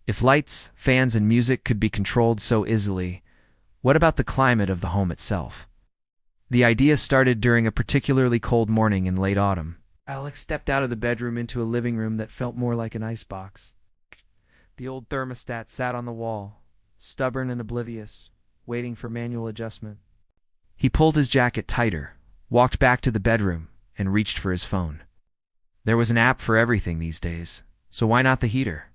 If lights, fans, and music could be controlled so easily, what about the climate of the home itself? The idea started during a particularly cold morning in late autumn. Alex stepped out of the bedroom into a living room that felt more like an icebox. The old thermostat sat on the wall, stubborn and oblivious, waiting for manual adjustment. He pulled his jacket tighter, walked back to the bedroom, and reached for his phone. There was an app for everything these days, so why not the heater?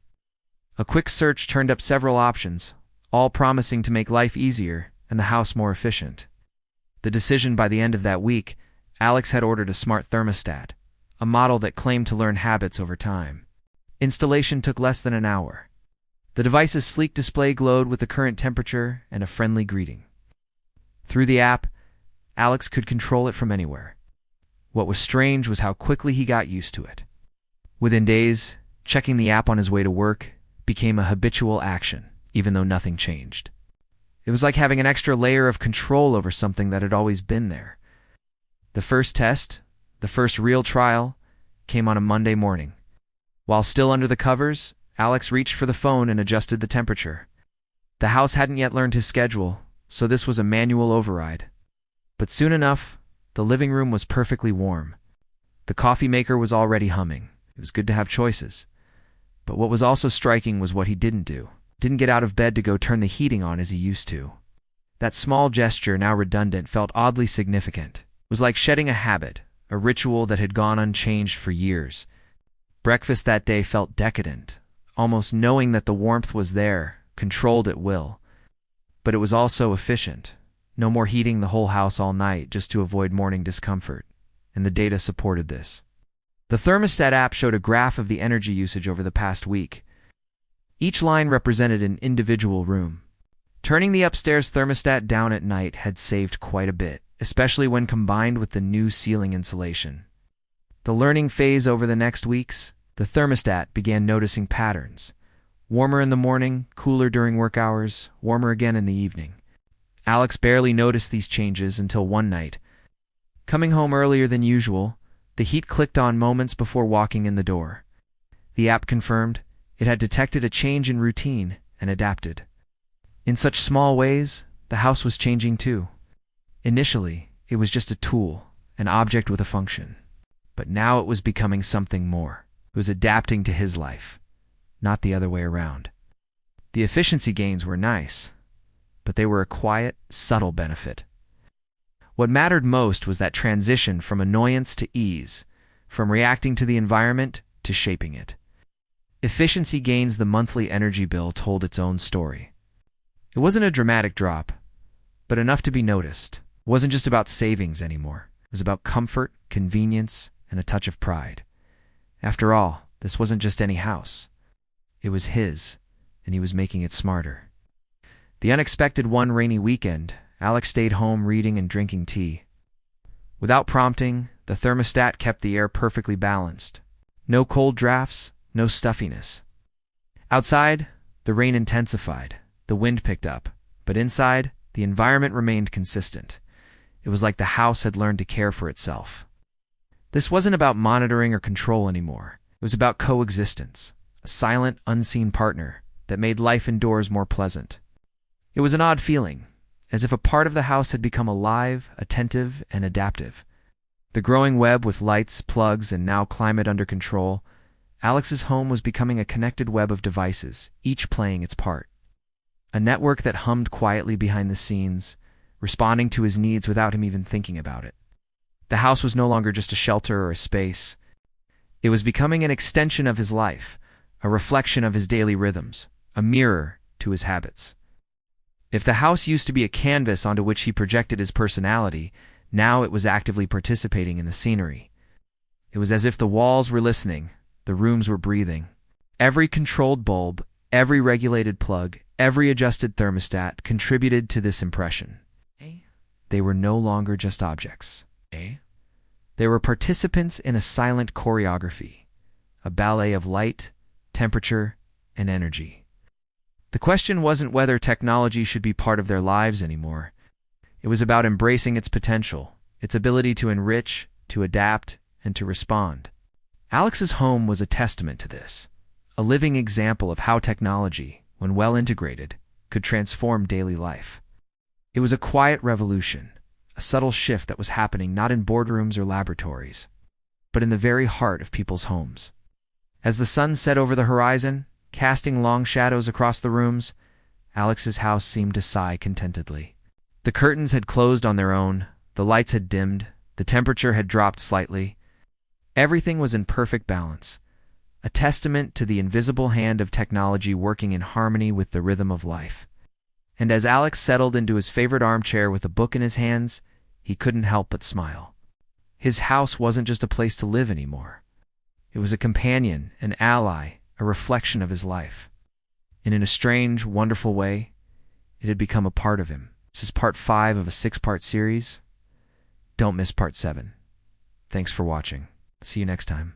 A quick search turned up several options, all promising to make life easier and the house more efficient. The decision by the end of that week, Alex had ordered a smart thermostat, a model that claimed to learn habits over time. Installation took less than an hour. The device's sleek display glowed with the current temperature and a friendly greeting. Through the app, Alex could control it from anywhere. What was strange was how quickly he got used to it. Within days, checking the app on his way to work became a habitual action, even though nothing changed. It was like having an extra layer of control over something that had always been there. The first test, the first real trial, came on a Monday morning. While still under the covers, Alex reached for the phone and adjusted the temperature. The house hadn't yet learned his schedule, so this was a manual override. But soon enough, the living room was perfectly warm. The coffee maker was already humming. It was good to have choices. But what was also striking was what he didn't do. Didn't get out of bed to go turn the heating on as he used to. That small gesture, now redundant, felt oddly significant. It was like shedding a habit, a ritual that had gone unchanged for years. Breakfast that day felt decadent, almost knowing that the warmth was there, controlled at will. But it was also efficient. No more heating the whole house all night just to avoid morning discomfort. And the data supported this. The thermostat app showed a graph of the energy usage over the past week. Each line represented an individual room. Turning the upstairs thermostat down at night had saved quite a bit, especially when combined with the new ceiling insulation. The learning phase over the next weeks, the thermostat began noticing patterns. Warmer in the morning, cooler during work hours, warmer again in the evening. Alex barely noticed these changes until one night. Coming home earlier than usual, the heat clicked on moments before walking in the door. The app confirmed it had detected a change in routine and adapted. In such small ways, the house was changing too. Initially, it was just a tool, an object with a function. But now it was becoming something more. It was adapting to his life, not the other way around. The efficiency gains were nice, but they were a quiet, subtle benefit. What mattered most was that transition from annoyance to ease, from reacting to the environment to shaping it. Efficiency gains, the monthly energy bill, told its own story. It wasn't a dramatic drop, but enough to be noticed. It wasn't just about savings anymore. It was about comfort, convenience, and a touch of pride. After all, this wasn't just any house. It was his, and he was making it smarter. The unexpected one rainy weekend, Alex stayed home reading and drinking tea. Without prompting, the thermostat kept the air perfectly balanced. No cold drafts, no stuffiness. Outside, the rain intensified, the wind picked up, but inside, the environment remained consistent. It was like the house had learned to care for itself. This wasn't about monitoring or control anymore. It was about coexistence, a silent, unseen partner that made life indoors more pleasant. It was an odd feeling, as if a part of the house had become alive, attentive, and adaptive. The growing web with lights, plugs, and now climate under control, Alex's home was becoming a connected web of devices, each playing its part. A network that hummed quietly behind the scenes, responding to his needs without him even thinking about it. The house was no longer just a shelter or a space. It was becoming an extension of his life, a reflection of his daily rhythms, a mirror to his habits. If the house used to be a canvas onto which he projected his personality, now it was actively participating in the scenery. It was as if the walls were listening, the rooms were breathing. Every controlled bulb, every regulated plug, every adjusted thermostat contributed to this impression. They were no longer just objects. They were participants in a silent choreography, a ballet of light, temperature, and energy. The question wasn't whether technology should be part of their lives anymore. It was about embracing its potential, its ability to enrich, to adapt, and to respond. Alex's home was a testament to this, a living example of how technology, when well integrated, could transform daily life. It was a quiet revolution, a subtle shift that was happening not in boardrooms or laboratories, but in the very heart of people's homes. As the sun set over the horizon, casting long shadows across the rooms, Alex's house seemed to sigh contentedly. The curtains had closed on their own, the lights had dimmed, the temperature had dropped slightly. Everything was in perfect balance, a testament to the invisible hand of technology working in harmony with the rhythm of life. And as Alex settled into his favorite armchair with a book in his hands, he couldn't help but smile. His house wasn't just a place to live anymore. It was a companion, an ally, a reflection of his life. And in a strange, wonderful way, it had become a part of him. This is part 5 of a 6-part series. Don't miss part 7. Thanks for watching. See you next time.